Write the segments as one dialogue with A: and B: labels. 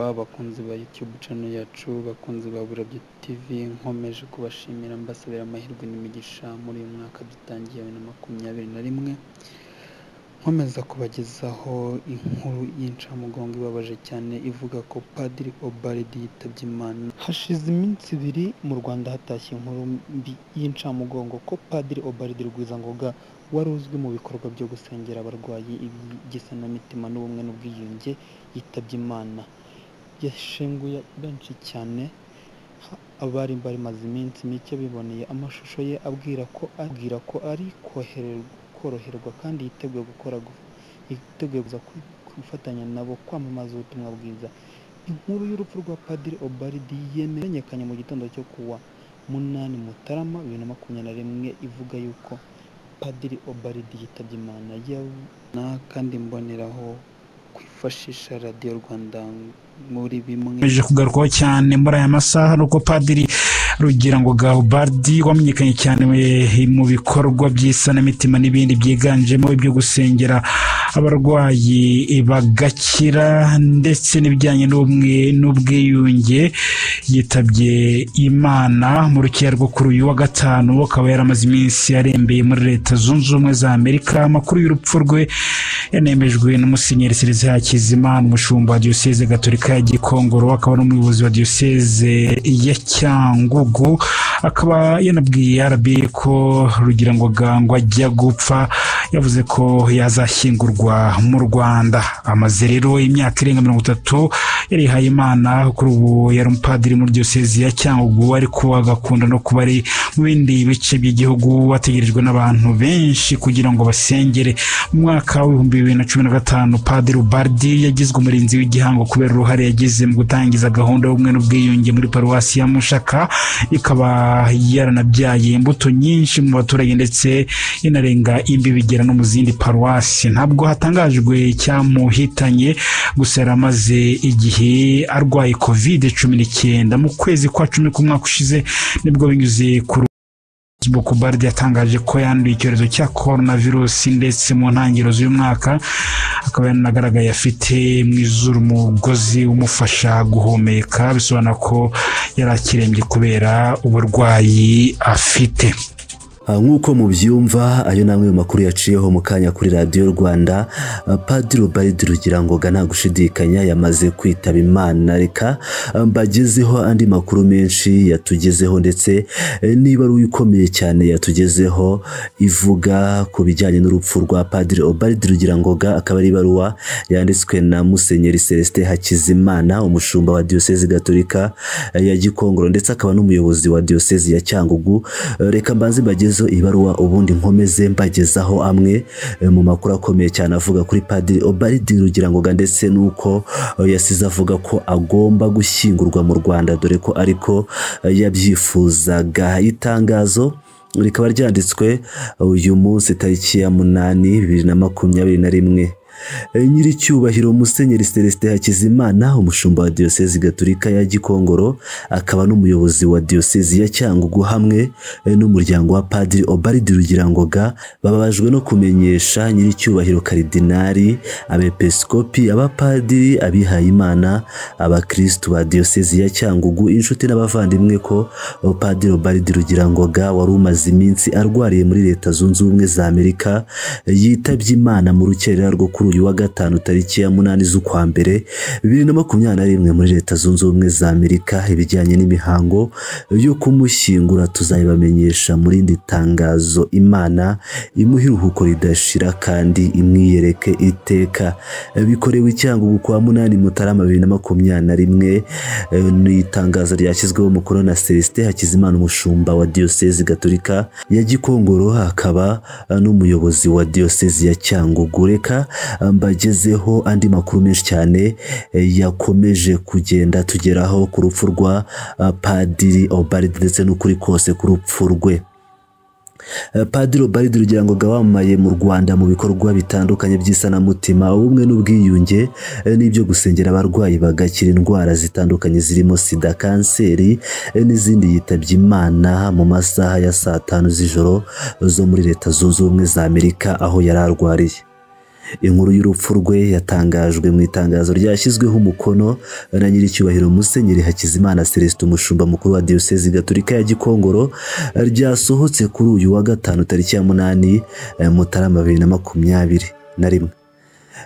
A: abakunzi ba YouTube channel yacu, bakunzi ba Burabyo TV, nkomeje kubashimira mbasabira amahirwe n'imigisha muri uyu mwaka dutangiye 2021, nkomeza kubagezaho inkuru y'incamugongo ibabaje cyane ivuga ko Padiri Ubald yitabye Imana. Hashize iminsi ibiri mu Rwanda hatashye inkuru mbi y'incamugongo ko Padiri Ubald Rugwizangoga wari uzwi mu bikorwa byo gusengera abarwayi iby'isanamitima n'ubumwe n'ubwiyunge yitabye Imana. Yashenguye benshi cyane, abari maze iminsi mike biboneye amashusho ye abwira ko ari koroherwa kandi yiteguye kuza kwifatanya nabo kwamamaza ubutumwa bwiza. Inkuru y'urupfu rwa Padiri Ubald yemerekanye mu gitondo cyo kuwa 8 Mutarama 2021 ivuga yuko Padiri Ubald yitabye Imana kandi mboneraho kwifashisha Radio Rwanda muri bimwe
B: meje kugarukaho cyane muri aya masaha nuko Padiri Rugwizangoga Ubald wamenyekanye cyane mu bikorwa by'isanamitima n'ibindi byiganjemo ibyo gusengera abarwayi bagakira ndetse n'ibijyanye n'ubwiyunge yitabye Imana mu rukera rwo kuri uyu wa gatanu. Akaba yaramaze iminsi arembeye muri Leta Zunze Ubumwe za Amerika. Amakuru y'urupfu rwe yanemejwe n'umusenyeri Celestin Hakizimana, umushumba wa Diocese Gatolika ya Gikongoro, akaba n'umuyobozi wa Diocese ya Cyangugu. Akaba yanabwiye RBA ko Rugwizangoga ngo ajya gupfa yavuze ko yazashyingurwa mu Rwanda. Amaze rero imyaka irenga 30 yarihaye Imana. Kuri ubu yari umupadiri muri Diocese ya Cyangugu, ariko agakunda no kuba ari mu bindi bice by'igihugu, ategerejwe n'abantu benshi kugira ngo basengere. Mu mwaka wa 2015 Padiri Ubald yagizwe umurinzi w'igihango kubera uruhare yagize mu gutangiza gahunda y'ubumwe n'ubwiyunge muri paruwasi ya Mushaka. Ikaba yaranabyaye imbuto nyinshi mu baturage ndetse inarenga imbibigera no mu zindi paruwasi. Ntabwo hatangajwe cyamuhitanye, gusa yaramaze igihe arwaye COVID-19. Mu kwezi kwa 10 k'umwaka ushize nibwo binyuze ku Facebook Ubald yatangaje ko yanduye icyorezo cya coronavirus, ndetse mu ntangiriro z'uyu mwaka akaba yanagaragaye afite mu izuru umugozi umufasha guhumeka, bisobanura ko yarakirembye kubera uburwayi afite.
C: Nk'uko mubyumva, ayo namwe mu makuru yaciyeho mu kanya kuri Radio Rwanda. Padiri Ubald Rugwizangoga nta gushidikanya yamaze kwitaba Imana. Reka mbagezeho andi makuru menshi yatugezeho, ndetse niba ari ukomeye cyane yatugezeho ivuga ku bijyanye n'urupfu rwa Padiri Ubald Rugwizangoga. Akaba ari ibaruwa yanditswe na Musenyeri Celestin Hakizimana, umushumba wa Diocese Gatolika ya Gikongoro, ndetse akaba n'umuyobozi wa Diocese ya Cyangugu. Reka mbanze mbagezeho ibaruwa ubundi nkomeze mbagezaho amwe mu makuru akomeye cyane avuga kuri Padiri Ubald Rugwizangoga, ndetse nuko yasize avuga ko agomba gushyingurwa mu Rwanda, dore ko ariko yabyifuzaga. Itangazo rikaba ryanditswe uyu munsi tariki ya 8 2021. Nyiricyubahiro Musenyeri Celestin Hakizimana, umushumba wa Diocese Gatolika ya Gikongoro, akaba n'umuyobozi wa Diocese ya Cyangugu, hamwe n'umuryango wa Padiri Ubald Rugwizangoga, bababajwe no kumenyesha nyiricyubahiro Karidinali, abepiskopi, abapadiri, abihaye Imana, abakristo ba Diocese ya Cyangugu, inshuti n'abavandimwe ko Padiri Ubald Rugwizangoga wari umaze iminsi arwariye muri Leta Zunze Ubumwe za Amerika yitabye Imana mu rukerera rwo kuri uyu wa gatanu tariki ya 8 z'ukwa mbere 2021 muri Leta Zunze Ubumwe za Amerika. Ibijyanye n'imihango yo kumushyingura tuzabibamenyesha muri indi tangazo. Imana imuhe iruhuko ridashira kandi imwiyereke iteka. Bikorewe Cyangugu kwa 8 Mutarama 2021. Ni itangazo ryashyizweho umukono na Celestin Hakizimana, umushumba wa Diocese Gatolika ya Gikongoro, akaba n'umuyobozi wa Diocese ya Cyangugu. Reka mbagezeho andi makuru menshi cyane yakomeje kugenda tugeraho ku rupfu rwa Padiri Ubald, ndetse n'ukuri kose ku rupfu rwe. Padiri Ubald Rugwizangoga wamamaye mu Rwanda mu bikorwa bitandukanye by'isanamutima, ubumwe n'ubwiyunge n'ibyo gusengera abarwayi bagakira indwara zitandukanye zirimo sida, kanseri n'izindi. Yitabye Imana mu masaha ya saa 5 z'ijoro zo muri Leta Zunze Ubumwe za Amerika, aho yari arwariye. Inkuru y'urupfu rwe yatangajwe mu itangazo ryashyizweho umukono na nyiricyubahiro Musenyeri Hakizimana Celestin umushumba mukuru wa Diyosezi Gatolika ya Gikongoro, ryasohotse kuri uyu wa gatanu tariki ya 8 Mutarama 2021.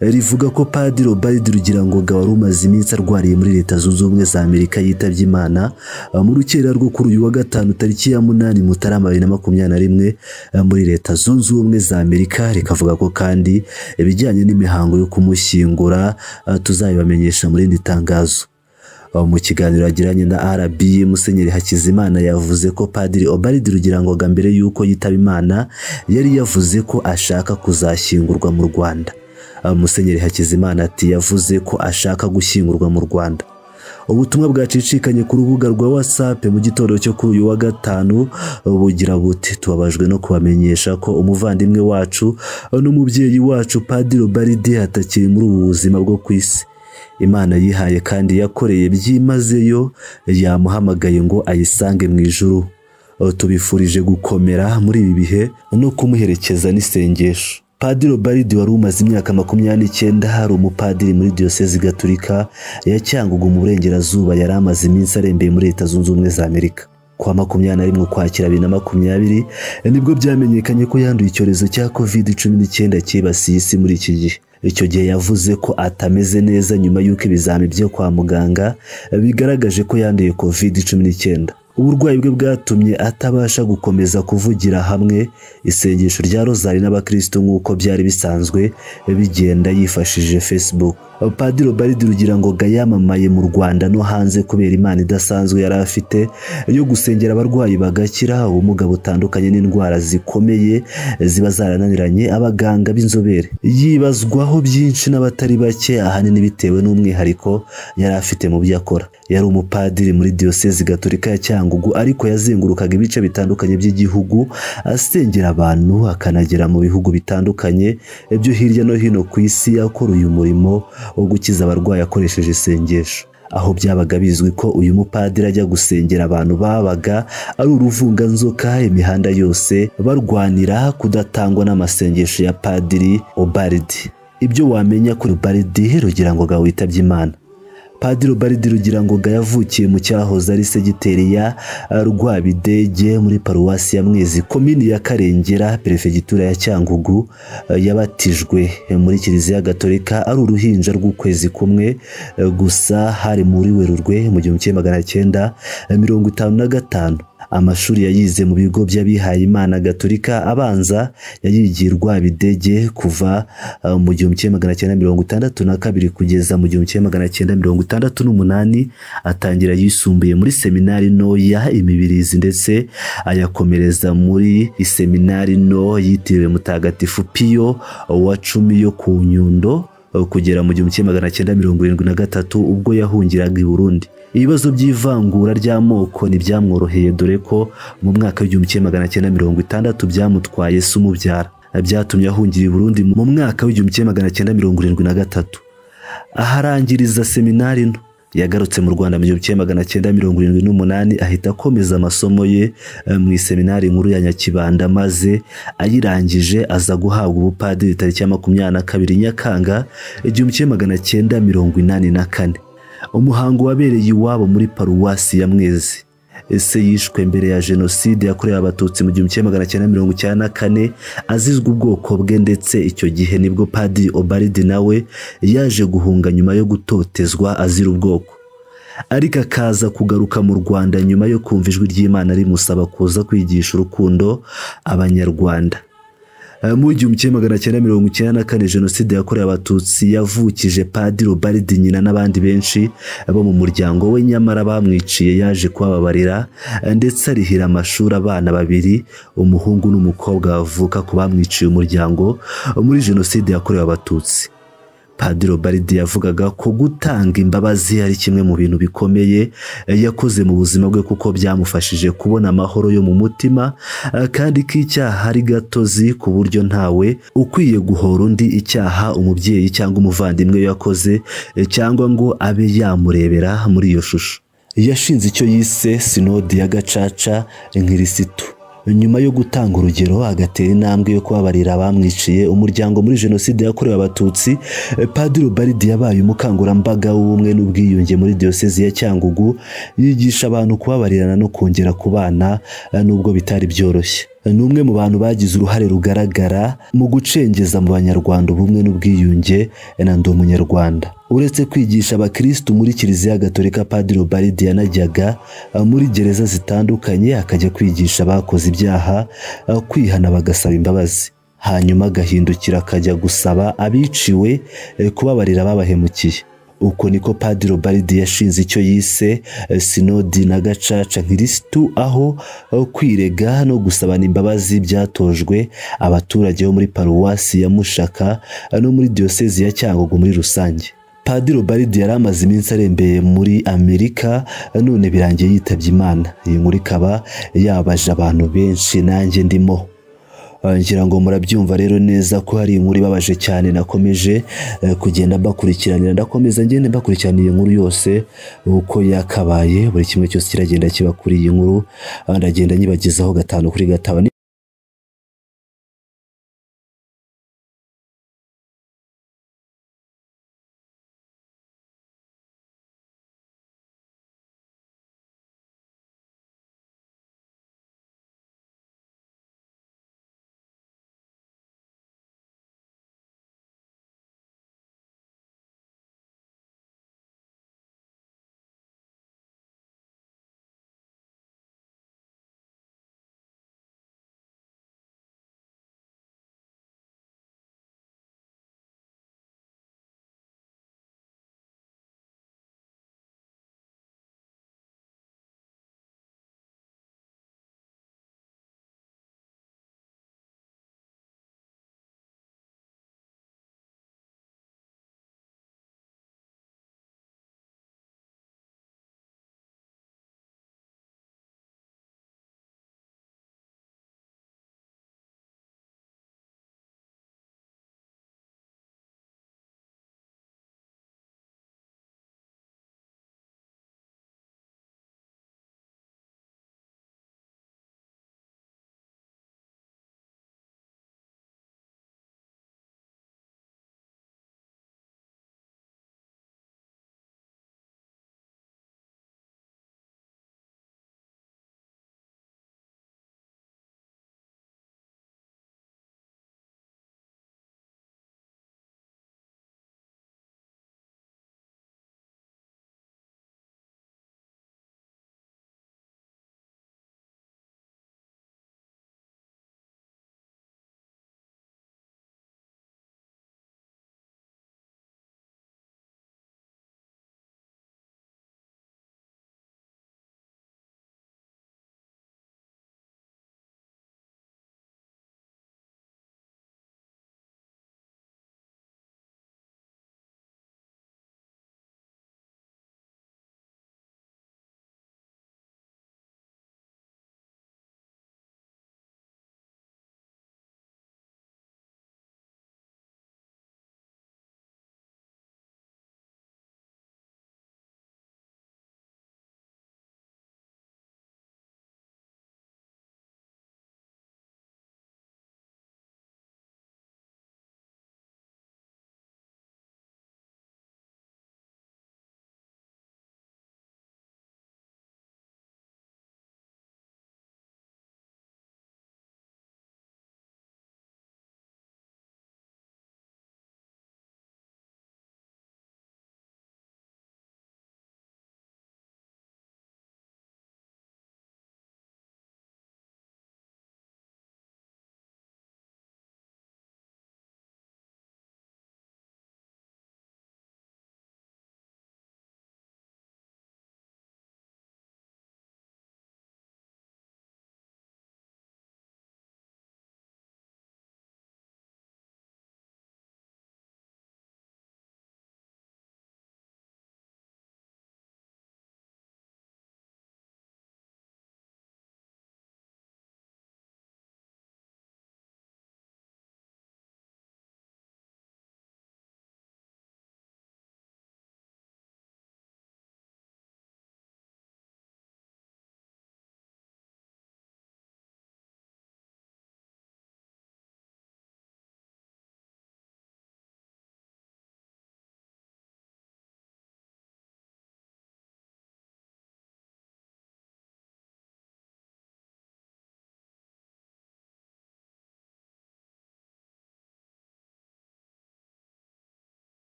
C: Rivuga ko Padiri Ubald Rugirangoga wari umaze iminsi arwariye muri Leta Zunze Ubumwe za Amerika yitabye Imana mu rukera rwo kuri uyu wa gatanu tariki ya 8 Mutarama 2021 muri Leta Zunze Ubumwe za Amerika. Rikavuga ko kandi ibijyanye n'imihango yo kumushyingura tuzabibamenyesha muri indi tangazo. Mu kiganiro yagiranye na RB, Musenyeri Hakizimana yavuze ko Padiri Ubald Rugirangoga mbere y'uko yitaba Imana yari yavuze ko ashaka kuzashyingurwa mu Rwanda. Musenyeri Hakizimana ati yavuze ko ashaka gushyingurwa mu Rwanda. Ubutumwa bwacicikanye ku rubuga rwa WhatsApp mu gitondo cyo kuri uyu wa gatanu bugira buti tubabajwe no kubamenyesha ko umuvandimwe wacu n'umubyeyi wacu Padiri Ubald atakiri muri ubu buzima bwo ku isi. Imana yihaye kandi yakoreye byimazeyo yamuhamagaye ngo ayisange mu ijuru. Tubifurije gukomera muri ibi bihe no kumuherekeza n'isengesho. Padiri Ubald wari umaze imyaka 29 hari umupadiri muri Diyosezi Gatolika ya Cyangugu mu Burengerazuba, yari amaze iminsi arembeye muri Leta Zunze Ubumwe za Amerika. Kwa 21 Ukwakira 2020 nibwo byamenyekanye ko yanduye icyorezo cya COVID-19 cyibasiye isi muri iki gihe. Icyo gihe yavuze ko atameze neza nyuma y'uko ibizami byo kwa muganga bigaragaje ko yanduye COVID-19. Uburwayi bwe bwatumye atabasha gukomeza kuvugira hamwe isengesho rya Rozari n'abakristo nk'uko byari bisanzwe bigenda yifashishije Facebook. Padiri Ubald Rugirangoga yamamaye mu Rwanda no hanze kubera Imana idasanzwe yari afite yo gusengera abarwayi bagakira ubumuga butandukanye n'indwara zikomeye ziba zarananiranye abaganga b'inzobere. Yibazwaho byinshi n'abatari bake, ahanini bitewe n'umwihariko yari afite mu byo akora. Yari umupadiri muri Diyosezi Gatolika ya Cyangugu, ariko yazengurukaga ibice bitandukanye by'igihugu asengera abantu, akanagera mu bihugu bitandukanye byo hirya no hino ku isi akora uyu murimo wo gukiza abarwayi akoresheje isengesho. Aho byabaga bizwi ko uyu mupadiri ajya gusengera abantu babaga ari uruvunganzoka imihanda yose barwanira kudatangwa n'amasengesho ya Padiri Ubald. Ibyo wamenya kuri Ubald Rugirangoga witabye Imana. Padiri Ubald Rugirangoga yavukiye mu cyahoze ari segiteri ya Rwabidege muri paruwasi ya Mwezi, komini ya Karengera, perefegitura ya Cyangugu. Yabatijwe muri Kiliziya Gatolika ari uruhinja rw'ukwezi kumwe gusa, hari muri Werurwe mu 1955. Amashuri yayize mu bigo by'abihaye Imana Gatolika abanza yayigiye Rwabidege kuva mu 1962 kugeza mu 1968. Atangira yisumbuye muri seminari ntoya Imibirizi, ndetse ayakomereza muri iseminari nto yitiriwe Mutagatifu Piyo wa 10 yo ku Nyundo kugera mu 1973 ubwo yahungiraga i Burundi. Ibibazo by'ivangura ry'amoko ntibyamworoheye, dore ko mu mwaka w'1960 byamutwaye se umubyara, byatumye ahungira i Burundi mu mwaka w'1973. Aharangiriza seminari nto. Yagarutse mu Rwanda mu 1978 ahita akomeza amasomo ye mu seminari nkuru ya Nyakibanda, maze ayirangije aza guhabwa ubupadiri tariki ya 22 Nyakanga 1984. Umuhango wabereye iwabo muri paruwasi ya Mwezi. Ese yishwe mbere ya Jenoside yakorewe Abatutsi mu 1994 azizwe ubwoko bwe, ndetse icyo gihe nibwo Padiri Ubald nawe yaje guhunga nyuma yo gutotezwa azira ubwoko, ariko akaza kugaruka mu Rwanda nyuma yo kumva ijwi ry'Imana rimusaba kuza kwigisha urukundo Abanyarwanda. Mu 1994 Jenoside yakorewe Abatutsi yavukije Padiri Ubald nyina n'abandi benshi bo mu muryango we, nyamara bamwiciye yaje kubabarira ndetse arihira amashuri abana babiri, umuhungu n'umukobwa bavuka ku bamwiciye umuryango muri Jenoside yakorewe Abatutsi. Padiri Ubald yavugaga ko gutanga imbabazi ari kimwe mu bintu bikomeye yakoze mu buzima bwe, kuko byamufashije kubona amahoro yo mu mutima, kandi ko icyaha ari gatozi ku buryo ntawe ukwiye guhora undi icyaha umubyeyi cyangwa umuvandimwe yakoze, cyangwa ngo abe yamurebera muri iyo shusho. Yashinze icyo yise Sinodi ya Gacaca Nkirisitu. nyuma yo gutanga urugero agatera intambwe yo kubabarira abamwiciye umuryango muri jenoside yakorewe abatutsi, Padiri Ubald yabaye umukangurambaga w'ubumwe n'ubwiyunge muri diyosezi ya Cyangugu, yigisha abantu kubabarirana no kongera kubana nubwo bitari byoroshye. Ni umwe mu bantu bagize uruhare rugaragara mu gucengeza mu banyarwanda ubumwe n'ubwiyunge na Ndi Umunyarwanda. Uretse kwigisha abakirisitu muri Kiliziya Gatolika, Padiri Ubald yanajyaga muri gereza zitandukanye akajya kwigisha abakoze ibyaha kwihana bagasaba imbabazi, hanyuma agahindukira akajya gusaba abiciwe kubabarira ababahemukiye. Uko niko Padiri Ubald yashinze icyo yise Sinodi na Gacaca Nkirisitu, aho kwirega no gusabana imbabazi byatojwe abaturage bo muri paruwasi ya Mushaka no muri diyosezi ya Cyangugu muri rusange. Padiri Ubald yari amaze iminsi arembeye muri Amerika, none birangiye yitabye Imana. Iyi nkuru ikaba yabaje abantu benshi, nanjye ndimo. Ngira ngo murabyumva rero neza ko hari inkuru ibabaje cyane nakomeje kugenda mbakurikiranira, ndakomeza ngende mbakurikiranira iyi nkuru yose uko yakabaye, buri kimwe cyose kiragenda kiba kuri iyi nkuru, ndagenda nyibagezaho 5 kuri 5.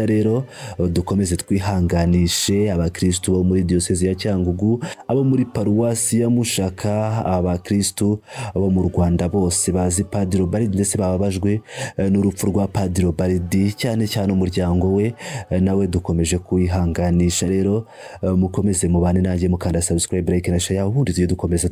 C: rero dukomeze twihanganishe abakristo bo muri diocese ya Cyangugu, abo muri paruwasi ya Mushaka, abakristo bo mu Rwanda bose bazi Padiri Ubald ndetse bababajwe n'urupfu rwa Padiri Ubald, cyane cyane umuryango we nawe dukomeje kuyihanganisha. Rero mukomeze mubane nanjye mukanda subscribe, like na share, ubundi tugiye dukomeza